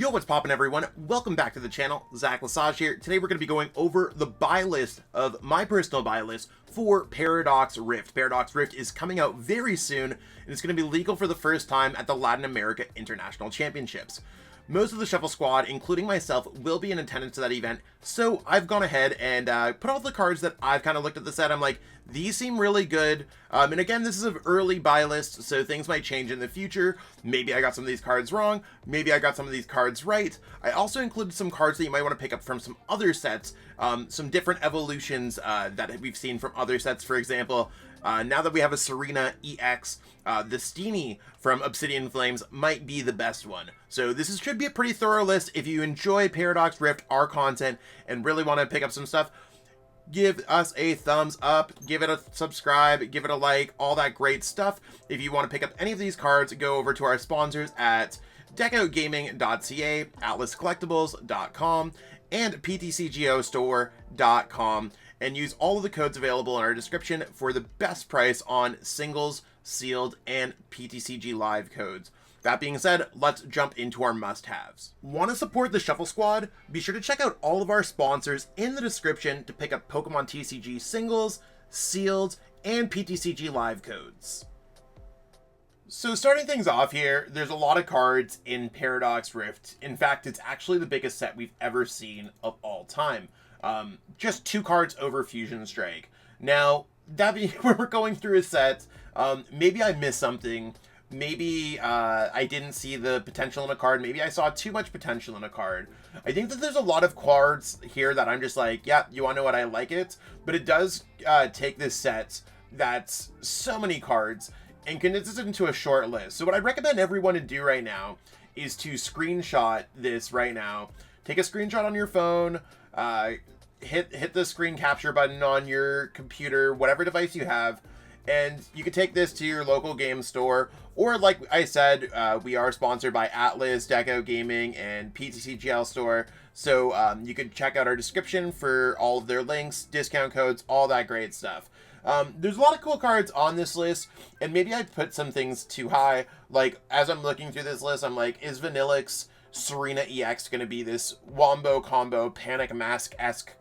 Yo, what's poppin' everyone? Welcome back to the channel. Zach Lesage here. Today we're going to be going over the buy list of my personal buy list for Paradox Rift. Paradox Rift is coming out very soon, and it's going to be legal for the first time at the Latin America International Championships. Most of the Shuffle Squad, including myself, will be in attendance to that event, so I've gone ahead and put all the cards that I've kind of looked at the set. I'm like, these seem really good. And again, this is an early buy list, so things might change in the future. Maybe I got some of these cards wrong. Maybe I got some of these cards right. I also included some cards that you might want to pick up from some other sets, some different evolutions that we've seen from other sets. For example, now that we have a Serena EX, the Steenie from Obsidian Flames might be the best one. So this should be a pretty thorough list. If you enjoy Paradox Rift, our content, and really want to pick up some stuff, give us a thumbs up, give it a subscribe, give it a like, all that great stuff. If you want to pick up any of these cards, go over to our sponsors at deckogaming.ca, atlascollectibles.com, and PTCGO and use all of the codes available in our description for the best price on singles, sealed, and PTCG live codes. That being said, let's jump into our must-haves. Want to support the Shuffle Squad? Be sure to check out all of our sponsors in the description to pick up Pokemon TCG singles, sealed, and PTCG live codes. So starting things off here, there's a lot of cards in Paradox Rift. In fact, it's actually the biggest set we've ever seen of all time. Just 2 cards over Fusion Strike. Now, that being when we're going through a set, maybe I missed something. Maybe I didn't see the potential in a card. Maybe I saw too much potential in a card. I think that there's a lot of cards here that I'm just like, yeah, you want to know what, I like it. But it does take this set that's so many cards and condenses it into a short list. So what I recommend everyone to do right now is to screenshot this right now. Take a screenshot on your phone, hit the screen capture button on your computer, whatever device you have, and you can take this to your local game store, or like I said, we are sponsored by Atlas, Deco Gaming, and PTCGL store, so you can check out our description for all of their links, discount codes, all that great stuff. There's a lot of cool cards on this list, and maybe I put some things too high. Like, as I'm looking through this list, I'm like, is Vanillix Serena EX going to be this Wombo Combo Panic Mask-esque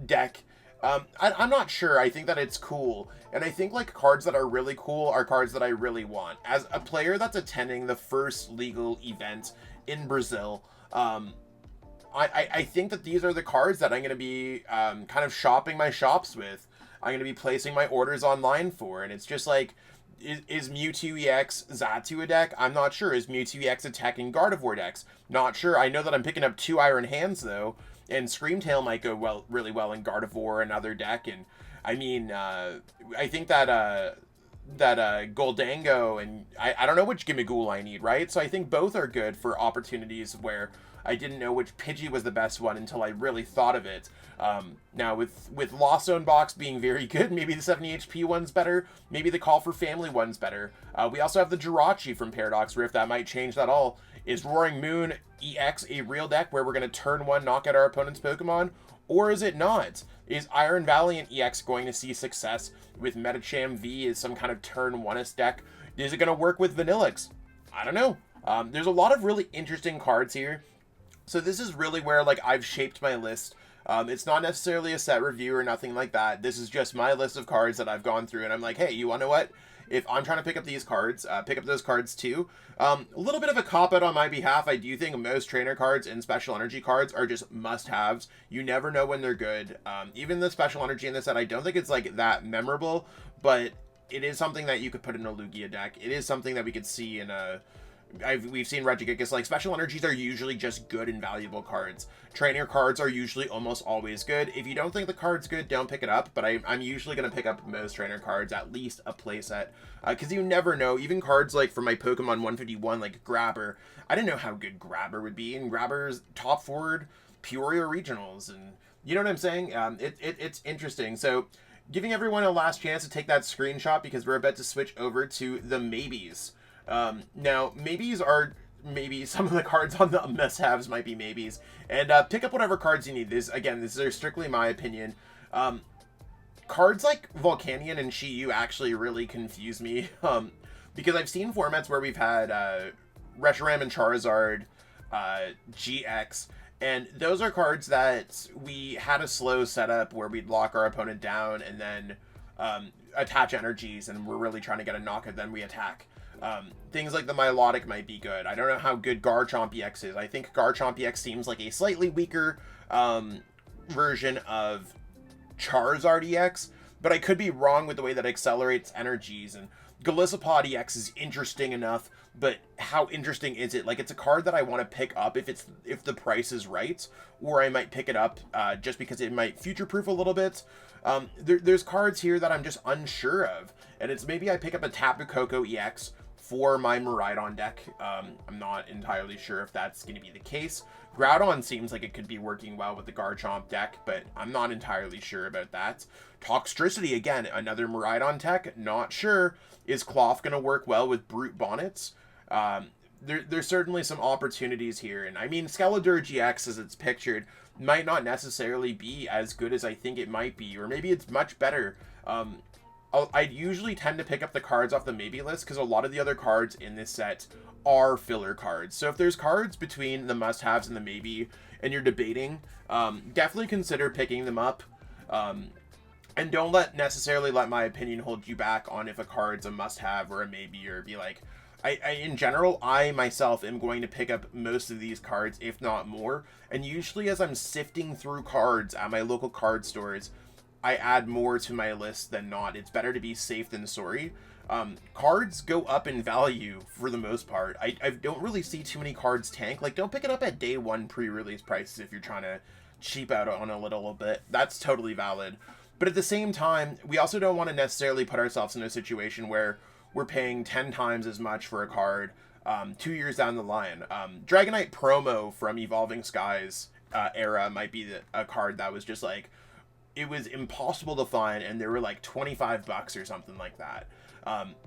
deck? I'm not sure. I think that it's cool, and I think like cards that are really cool are cards that I really want. As a player that's attending the first legal event in Brazil, I think that these are the cards that I'm going to be kind of shopping my shops with. I'm going to be placing my orders online for, and it's just like, is Mewtwo EX Xatu a deck? I'm not sure. Is Mewtwo EX attacking Gardevoir decks? Not sure. I know that I'm picking up 2 Iron Hands though, and Screamtail might go really well in Gardevoir, another deck. And I mean, I think that Goldango, and I don't know which Gimmighoul I need, right? So I think both are good for opportunities where I didn't know which Pidgey was the best one until I really thought of it. Now with Lost Zone Box being very good, maybe the 70 HP one's better, maybe the Call for Family one's better. We also have the Jirachi from Paradox Rift, that might change that all. Is Roaring Moon EX a real deck where we're going to turn 1 knock out our opponent's Pokemon? Or is it not? Is Iron Valiant EX going to see success with Metacham V as some kind of turn 1-est deck? Is it going to work with Vanillix? I don't know. There's a lot of really interesting cards here. So this is really where like I've shaped my list. It's not necessarily a set review or nothing like that. This is just my list of cards that I've gone through, and I'm like, hey, you want to know what? If I'm trying to pick up these cards, pick up those cards too. A little bit of a cop-out on my behalf. I do think most trainer cards and special energy cards are just must-haves. You never know when they're good. Even the special energy in this set, I don't think it's like that memorable, but it is something that you could put in a Lugia deck. It is something that we could see in a... we've seen Regigigas. Like, special energies are usually just good and valuable cards. Trainer cards are usually almost always good. If you don't think the card's good, don't pick it up, but I'm usually going to pick up most trainer cards, at least a playset, because you never know. Even cards like for my Pokemon 151, like Grabber, I didn't know how good Grabber would be, and Grabber's top forward Peoria Regionals, and you know what I'm saying? It's interesting. So giving everyone a last chance to take that screenshot, because we're about to switch over to the maybes. Now, maybes are maybe some of the cards on the must-haves might be maybes, and pick up whatever cards you need. This is strictly my opinion. Cards like Volcanion and Shiyu actually really confuse me, because I've seen formats where we've had Reshiram and Charizard, GX. And those are cards that we had a slow setup where we'd lock our opponent down and then attach energies, and we're really trying to get a knockout, then we attack. Things like the Milotic might be good. I don't know how good Garchomp EX is. I think Garchomp EX seems like a slightly weaker version of Charizard EX, but I could be wrong with the way that it accelerates energies. And Golisopod EX is interesting enough, but how interesting is it? Like, it's a card that I want to pick up if the price is right, or I might pick it up just because it might future-proof a little bit. There's cards here that I'm just unsure of, and it's maybe I pick up a Tapu Koko EX for my Miraidon deck. I'm not entirely sure if that's going to be the case. Groudon seems like it could be working well with the Garchomp deck, but I'm not entirely sure about that. Toxtricity, again, another Miraidon tech, not sure. Is Cloth going to work well with Brute Bonnets? There's certainly some opportunities here, and I mean, Skeletor GX, as it's pictured, might not necessarily be as good as I think it might be, or maybe it's much better. I usually tend to pick up the cards off the maybe list because a lot of the other cards in this set are filler cards. So if there's cards between the must-haves and the maybe, and you're debating, definitely consider picking them up. And don't necessarily let my opinion hold you back on if a card's a must-have or a maybe, or be like, in general, I myself am going to pick up most of these cards, if not more. And usually as I'm sifting through cards at my local card stores, I add more to my list than not. It's better to be safe than sorry. Cards go up in value for the most part. I don't really see too many cards tank. Like, don't pick it up at day one pre-release prices if you're trying to cheap out on a little bit. That's totally valid. But at the same time, we also don't want to necessarily put ourselves in a situation where we're paying 10 times as much for a card 2 years down the line. Dragonite Promo from Evolving Skies era might be a card that was just like, it was impossible to find, and they were like $25 or something like that.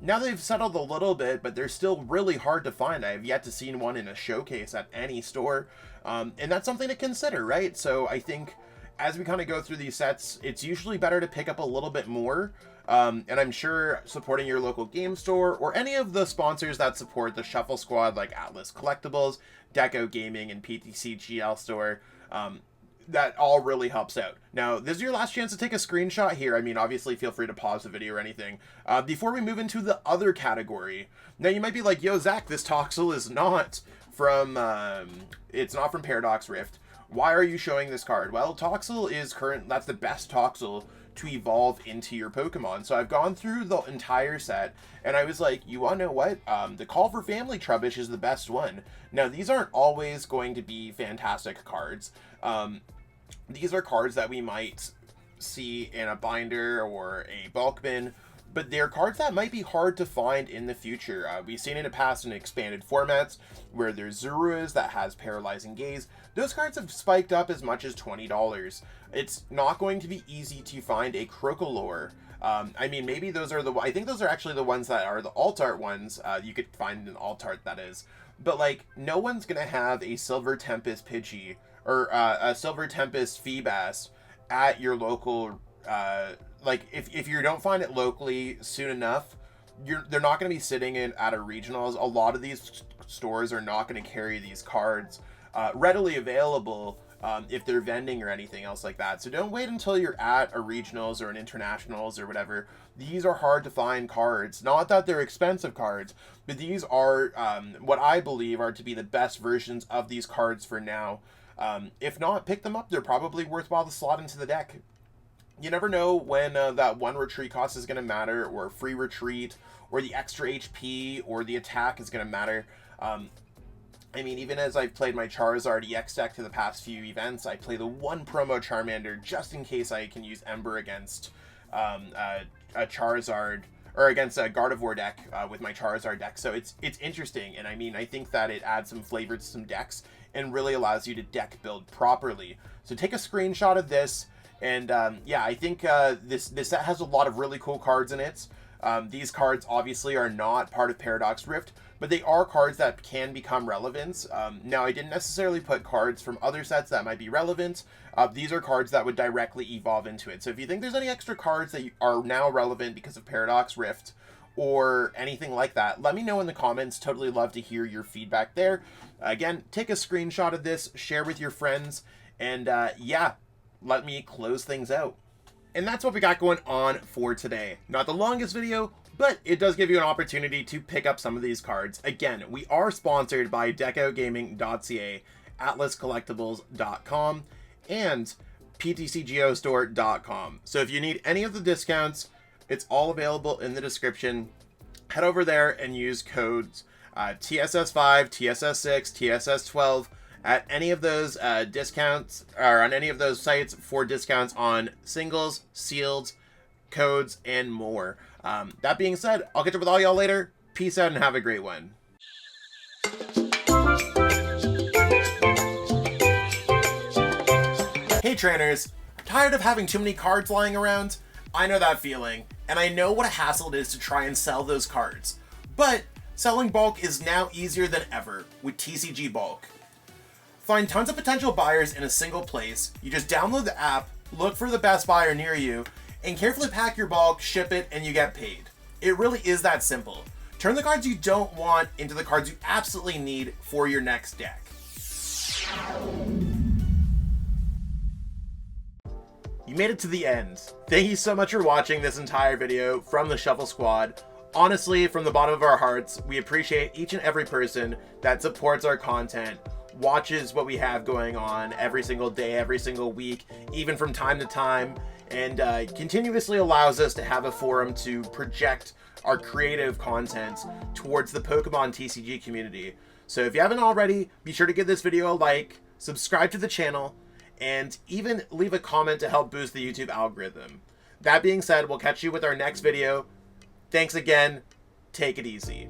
Now they've settled a little bit, but they're still really hard to find. I have yet to see one in a showcase at any store, and that's something to consider, right? So I think as we kind of go through these sets, it's usually better to pick up a little bit more. And I'm sure supporting your local game store or any of the sponsors that support the Shuffle Squad, like Atlas Collectibles, Deco Gaming, and PTCGL store, that all really helps out. Now, this is your last chance to take a screenshot here. I mean, obviously, feel free to pause the video or anything. Before we move into the other category, now you might be like, yo, Zach, this Toxel is not from, it's not from Paradox Rift. Why are you showing this card? Well, Toxel is that's the best Toxel to evolve into your Pokemon. So I've gone through the entire set, and I was like, you want to know what? The Call for Family Trubbish is the best one. Now, these aren't always going to be fantastic cards. These are cards that we might see in a binder or a bulk bin, but they're cards that might be hard to find in the future. We've seen in the past in expanded formats where there's Zuruas that has Paralyzing Gaze. Those cards have spiked up as much as $20. It's not going to be easy to find a Crocolore. I mean, maybe those are I think those are actually the ones that are the alt art ones. You could find an alt art, that is. But, like, no one's going to have a Silver Tempest Pidgey or a Silver Tempest Feebas at your local, like, if you don't find it locally soon enough, they're not going to be sitting at a regionals. A lot of these stores are not going to carry these cards readily available if they're vending or anything else like that. So don't wait until you're at a regionals or an internationals or whatever. These are hard to find cards. Not that they're expensive cards, but these are what I believe are to be the best versions of these cards for now. If not, pick them up. They're probably worthwhile to slot into the deck. You never know when that one retreat cost is going to matter, or free retreat, or the extra HP, or the attack is going to matter. I mean, even as I've played my Charizard EX deck to the past few events, I play the one promo Charmander just in case I can use Ember against a Charizard, or against a Gardevoir deck with my Charizard deck. So it's interesting, and I mean, I think that it adds some flavor to some decks and really allows you to deck build properly. So take a screenshot of this, and yeah, I think this set has a lot of really cool cards in it. These cards obviously are not part of Paradox Rift, but they are cards that can become relevant. Now, I didn't necessarily put cards from other sets that might be relevant. These are cards that would directly evolve into it. So if you think there's any extra cards that are now relevant because of Paradox Rift, or anything like that, let me know in the comments. Totally love to hear your feedback there. Again, take a screenshot of this, share with your friends, and yeah, let me close things out. And that's what we got going on for today. Not the longest video, but it does give you an opportunity to pick up some of these cards. Again, we are sponsored by deckogaming.ca, atlascollectibles.com, and PTCGO So if you need any of the discounts, it's all available in the description. Head over there and use codes TSS5, TSS6, TSS12 at any of those discounts, or on any of those sites for discounts on singles, sealed, codes, and more. That being said, I'll catch up with all y'all later. Peace out and have a great one. Hey trainers, tired of having too many cards lying around? I know that feeling, and I know what a hassle it is to try and sell those cards. But selling bulk is now easier than ever with TCG Bulk. Find tons of potential buyers in a single place. You just download the app, look for the best buyer near you, and carefully pack your bulk, ship it, and you get paid. It really is that simple. Turn the cards you don't want into the cards you absolutely need for your next deck. You made it to the end. Thank you so much for watching this entire video from the Shuffle Squad. Honestly, from the bottom of our hearts, we appreciate each and every person that supports our content, watches what we have going on every single day, every single week, even from time to time, and continuously allows us to have a forum to project our creative content towards the Pokemon TCG community. So if you haven't already, be sure to give this video a like, subscribe to the channel, and even leave a comment to help boost the YouTube algorithm. That being said, we'll catch you with our next video. Thanks again. Take it easy.